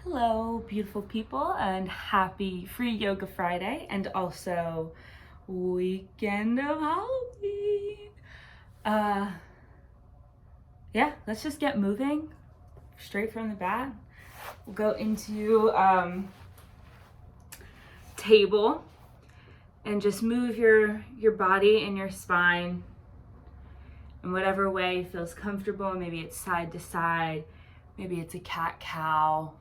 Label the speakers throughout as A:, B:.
A: Hello, beautiful people, and happy Free Yoga Friday, and also weekend of Halloween. Yeah, let's just get moving straight from the bat. We'll go into table and just move your body and your spine in whatever way feels comfortable. Maybe it's side to side, maybe it's a cat-cow.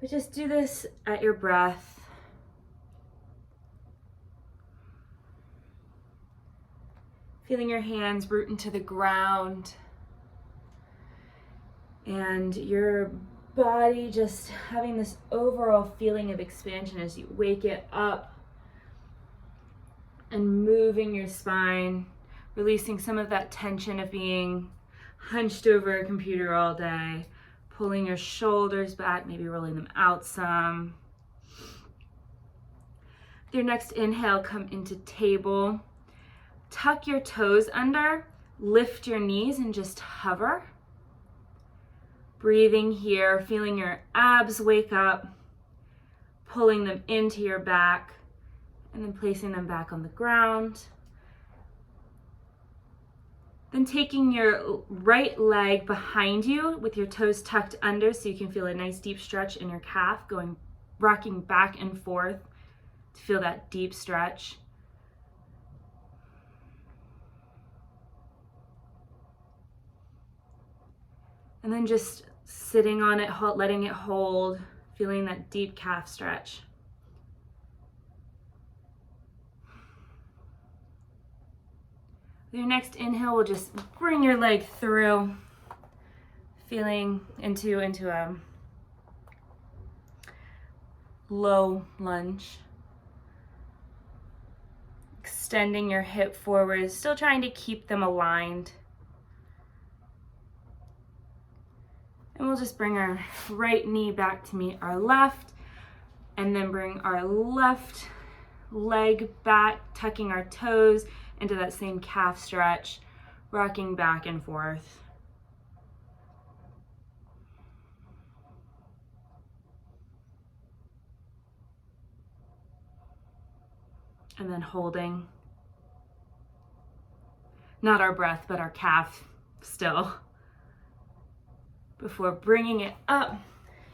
A: But just do this at your breath. Feeling your hands root into the ground and your body just having this overall feeling of expansion as you wake it up and moving your spine, releasing some of that tension of being hunched over a computer all day, pulling your shoulders back, maybe rolling them out some. With your next inhale, come into table. Tuck your toes under, lift your knees and just hover. Breathing here, feeling your abs wake up, pulling them into your back, and then placing them back on the ground. Then taking your right leg behind you with your toes tucked under so you can feel a nice deep stretch in your calf, rocking back and forth to feel that deep stretch. And then just sitting on it, letting it hold, feeling that deep calf stretch. With your next inhale, we'll just bring your leg through, feeling into a low lunge. Extending your hip forward, still trying to keep them aligned. And we'll just bring our right knee back to meet our left, and then bring our left leg back, tucking our toes into that same calf stretch, rocking back and forth. And then holding, not our breath, but our calf still, before bringing it up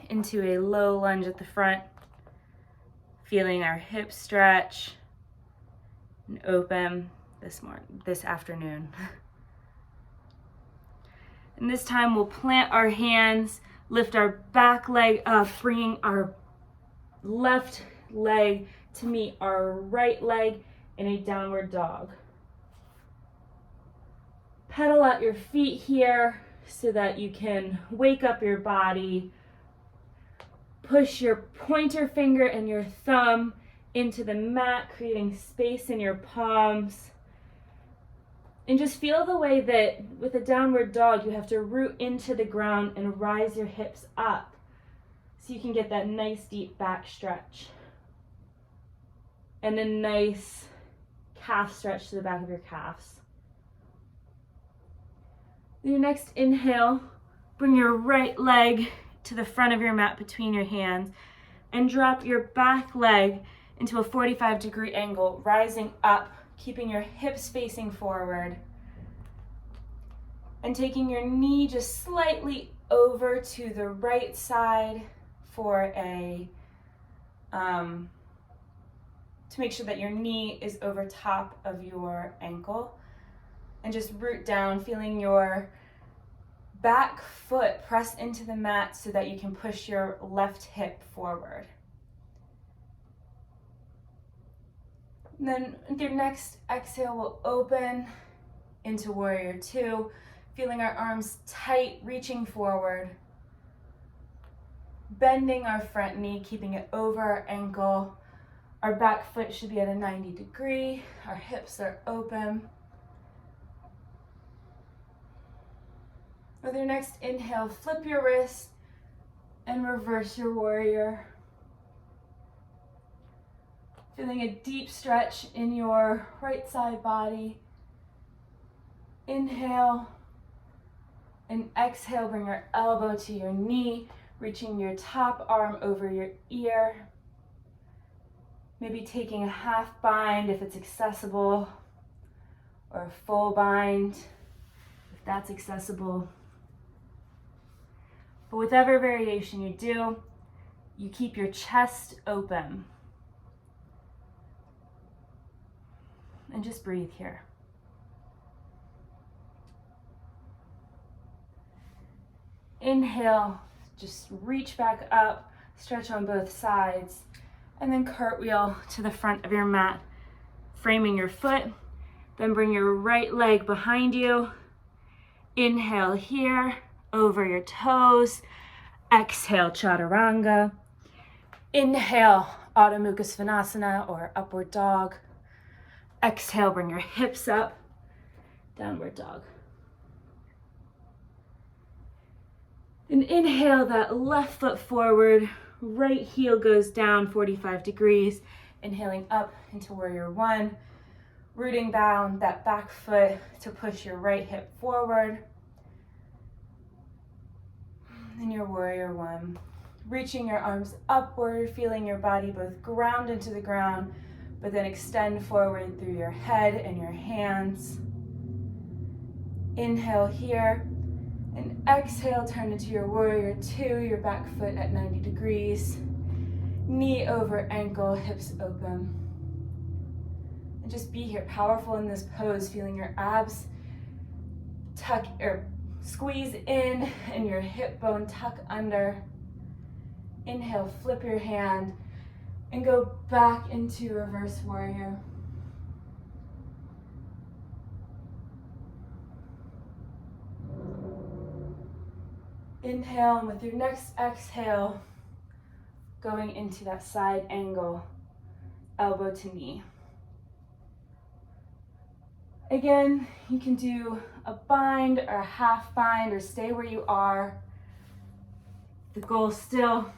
A: into a low lunge at the front, feeling our hips stretch and open this afternoon. And this time we'll plant our hands, lift our back leg up, bringing our left leg to meet our right leg in a downward dog. Pedal out your feet here so that you can wake up your body. Push your pointer finger and your thumb into the mat, creating space in your palms. And just feel the way that with a downward dog, you have to root into the ground and rise your hips up so you can get that nice deep back stretch. And a nice calf stretch to the back of your calves. With your next inhale, bring your right leg to the front of your mat between your hands and drop your back leg into a 45-degree angle, rising up, keeping your hips facing forward, and taking your knee just slightly over to the right side for to make sure that your knee is over top of your ankle, and just root down, feeling your back foot press into the mat so that you can push your left hip forward. And then with your next exhale, we'll open into Warrior Two, feeling our arms tight, reaching forward, bending our front knee, keeping it over our ankle. Our back foot should be at a 90 degree. Our hips are open. With your next inhale, flip your wrist and reverse your warrior. Feeling a deep stretch in your right side body. Inhale, And exhale, bring your elbow to your knee, reaching your top arm over your ear. Maybe taking a half bind if it's accessible, or a full bind if that's accessible. But whatever variation you do, you keep your chest open. And just breathe here. Inhale, just reach back up, stretch on both sides, and then cartwheel to the front of your mat, framing your foot. Then bring your right leg behind you. Inhale here, over your toes. Exhale, chaturanga. Inhale, Adho Mukha Svanasana or upward dog. Exhale, bring your hips up, downward dog. And inhale that left foot forward, right heel goes down 45 degrees. Inhaling up into warrior one, rooting down that back foot to push your right hip forward. And your warrior one, reaching your arms upward, feeling your body both ground into the ground, but then extend forward through your head and your hands. Inhale here, and exhale, turn into your warrior two, your back foot at 90 degrees, knee over ankle, hips open. And just be here, powerful in this pose, feeling your abs tuck or squeeze in and your hip bone tuck under. Inhale, flip your hand and go back into reverse warrior. Inhale, and with your next exhale, going into that side angle, elbow to knee. Again, you can do a bind or a half bind or stay where you are. The goal is still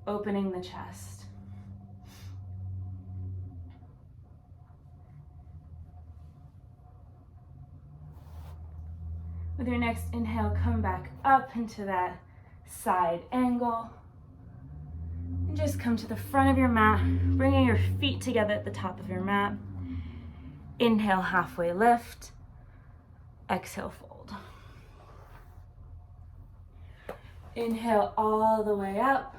A: opening the chest. With your next inhale, come back up into that side angle. And just come to the front of your mat, bringing your feet together at the top of your mat. Inhale, halfway lift. Exhale, fold. Inhale all the way up.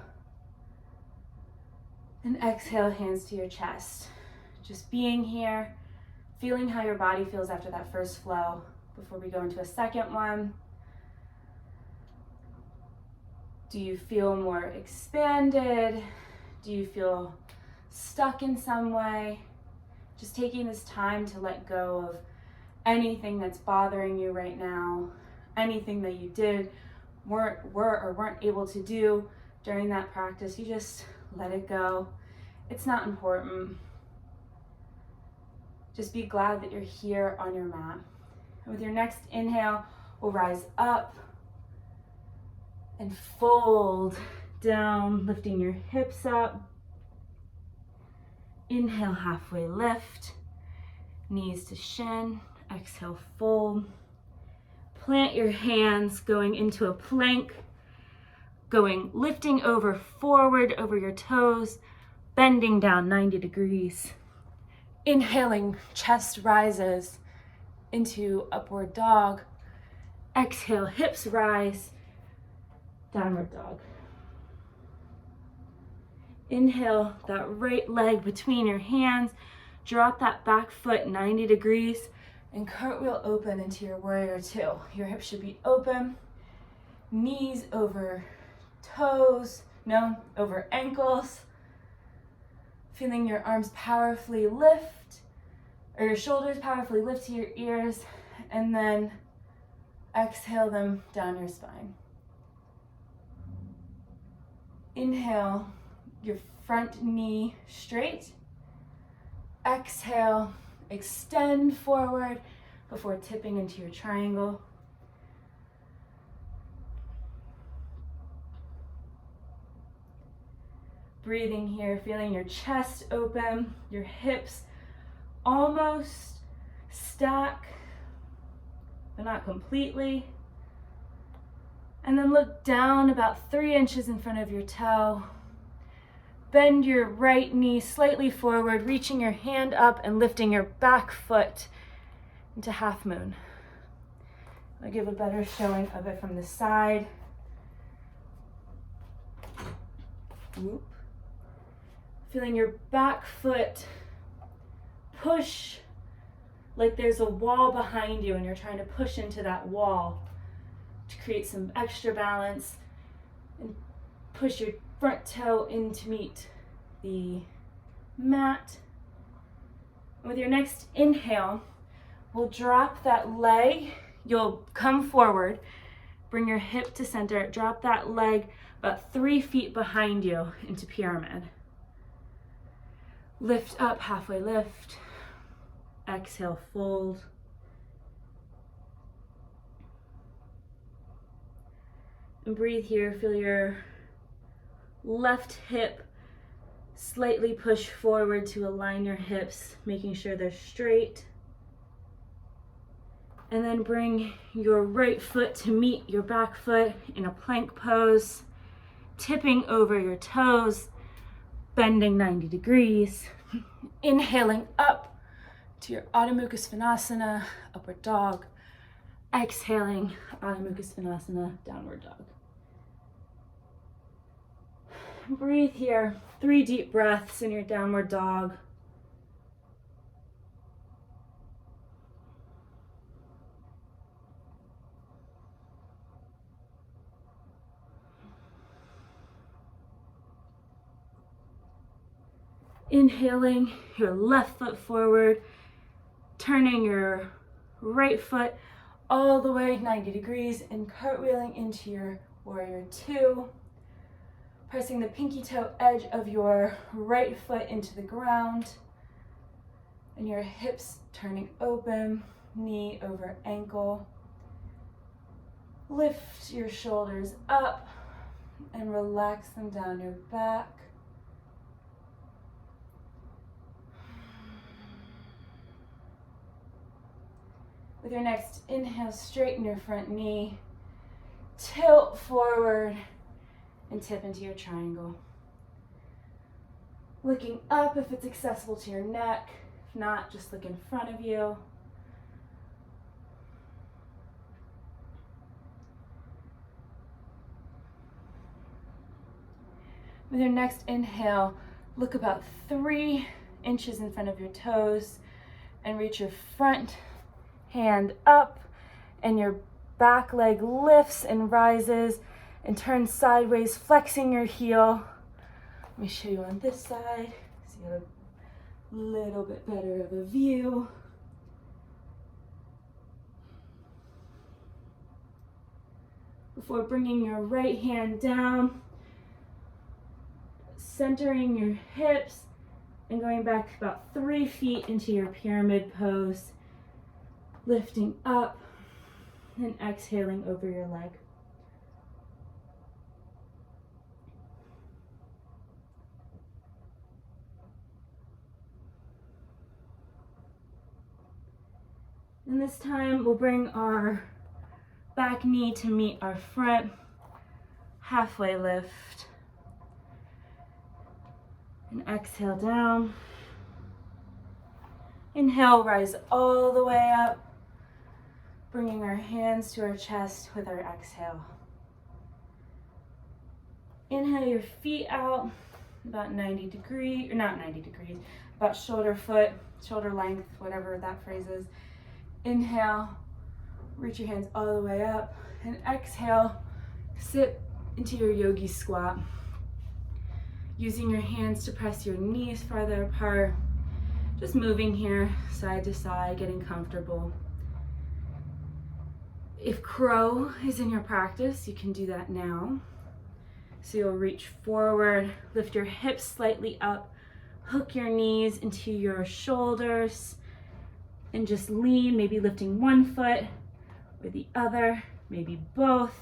A: And exhale, hands to your chest. Just being here, feeling how your body feels after that first flow before we go into a second one. Do you feel more expanded? Do you feel stuck in some way? Just taking this time to let go of anything that's bothering you right now, anything that you did, weren't able to do during that practice. You just let it go. It's not important. Just be glad that you're here on your mat. And with your next inhale, we'll rise up and fold down, lifting your hips up. Inhale, halfway lift, knees to shin. Exhale, fold. Plant your hands, going into a plank, lifting over forward over your toes, bending down 90 degrees. Inhaling, chest rises into upward dog. Exhale, hips rise, downward dog. Inhale, that right leg between your hands, drop that back foot 90 degrees, and cartwheel open into your warrior two. Your hips should be open, knees over toes, over ankles. Feeling your arms powerfully lift, or your shoulders powerfully lift to your ears, and then exhale them down your spine. Inhale, your front knee straight. Exhale, extend forward before tipping into your triangle. Breathing here, feeling your chest open, your hips almost stack, but not completely. And then look down about 3 inches in front of your toe. Bend your right knee slightly forward, reaching your hand up and lifting your back foot into half moon. I'll give a better showing of it from the side. Whoop. Feeling your back foot push like there's a wall behind you and you're trying to push into that wall to create some extra balance, and push your front toe in to meet the mat. With your next inhale, we'll drop that leg. You'll come forward, bring your hip to center, drop that leg about 3 feet behind you into pyramid. Lift up, halfway lift. Exhale, fold. And breathe here, feel your left hip slightly push forward to align your hips, making sure they're straight. And then bring your right foot to meet your back foot in a plank pose, tipping over your toes, bending 90 degrees. Inhaling up to your Adho Mukha Svanasana, upward dog. Exhaling, Adho Mukha Svanasana, downward dog. Breathe here, 3 deep breaths in your downward dog. Inhaling your left foot forward, turning your right foot all the way 90 degrees and cartwheeling into your warrior 2. Pressing the pinky toe edge of your right foot into the ground and your hips turning open, knee over ankle. Lift your shoulders up and relax them down your back. With your next inhale, straighten your front knee, tilt forward, and tip into your triangle. Looking up if it's accessible to your neck. If not, just look in front of you. With your next inhale, look about 3 inches in front of your toes and reach your front hand up, and your back leg lifts and rises and turns sideways, flexing your heel. Let me show you on this side so you have a little bit better of a view. Before bringing your right hand down, centering your hips and going back about 3 feet into your pyramid pose. Lifting up and exhaling over your leg. And this time we'll bring our back knee to meet our front, halfway lift. And exhale down. Inhale, rise all the way up. Bringing our hands to our chest with our exhale. Inhale your feet out about 90 degrees, or not 90 degrees, about shoulder length, whatever that phrase is. Inhale, reach your hands all the way up, and exhale, sit into your yogi squat. Using your hands to press your knees farther apart, just moving here side to side, getting comfortable. If crow is in your practice, you can do that now. So you'll reach forward, lift your hips slightly up, hook your knees into your shoulders, and just lean, maybe lifting one foot or the other, maybe both.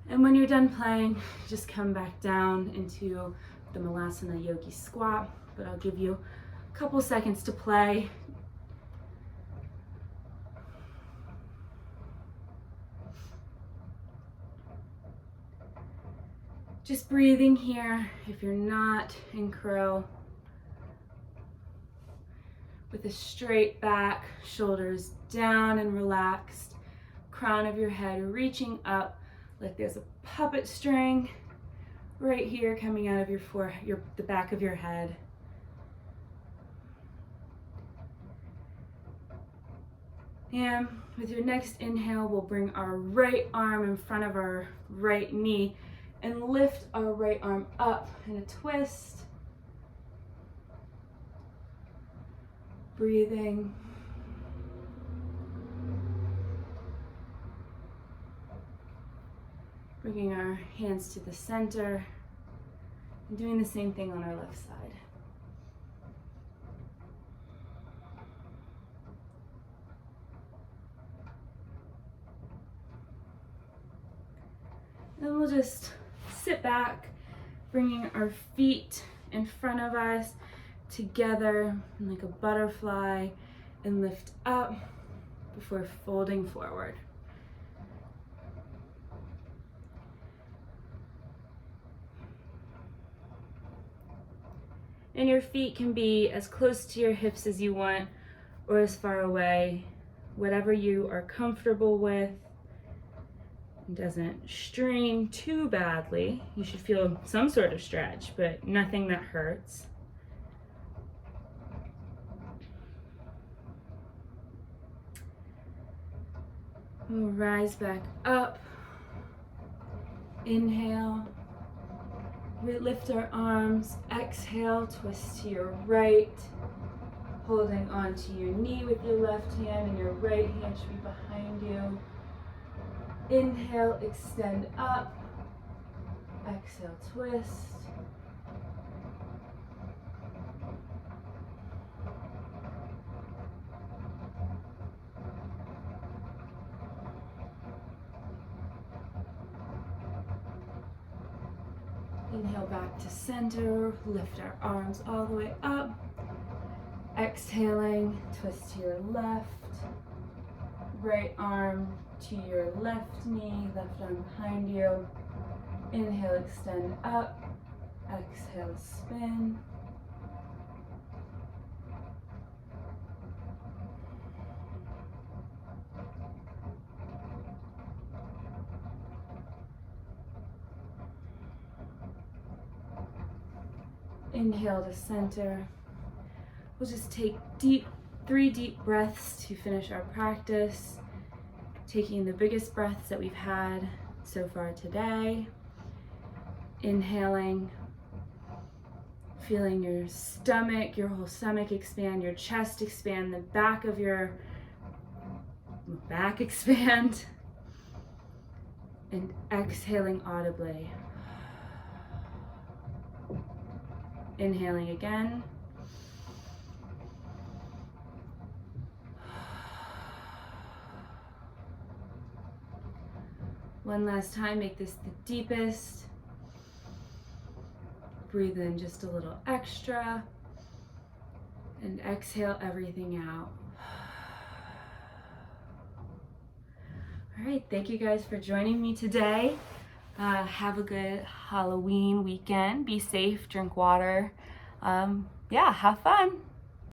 A: And when you're done playing, just come back down into the Malasana Yogi Squat, but I'll give you couple seconds to play. Just breathing here if you're not in crow. With a straight back, shoulders down and relaxed, crown of your head reaching up like there's a puppet string right here coming out of the back of your head. And with your next inhale, we'll bring our right arm in front of our right knee and lift our right arm up in a twist. Breathing. Bringing our hands to the center and doing the same thing on our left side. Then we'll just sit back, bringing our feet in front of us together like a butterfly and lift up before folding forward. And your feet can be as close to your hips as you want or as far away, whatever you are comfortable with. It doesn't strain too badly. You should feel some sort of stretch, but nothing that hurts. We'll rise back up. Inhale. We lift our arms. Exhale, twist to your right. Holding onto your knee with your left hand, and your right hand should be behind you. Inhale, extend up. Exhale, twist. Inhale back to center, lift our arms all the way up. Exhaling, twist to your left. Right arm to your left knee, left arm behind you. Inhale, extend up. Exhale, spin. Inhale to center. We'll just take 3 deep breaths to finish our practice. Taking the biggest breaths that we've had so far today. Inhaling, feeling your stomach, your whole stomach expand, your chest expand, the back of your back expand. And exhaling audibly. Inhaling again. One last time, make this the deepest. Breathe in just a little extra. And exhale everything out. All right, thank you guys for joining me today. Have a good Halloween weekend. Be safe, drink water. Yeah, have fun.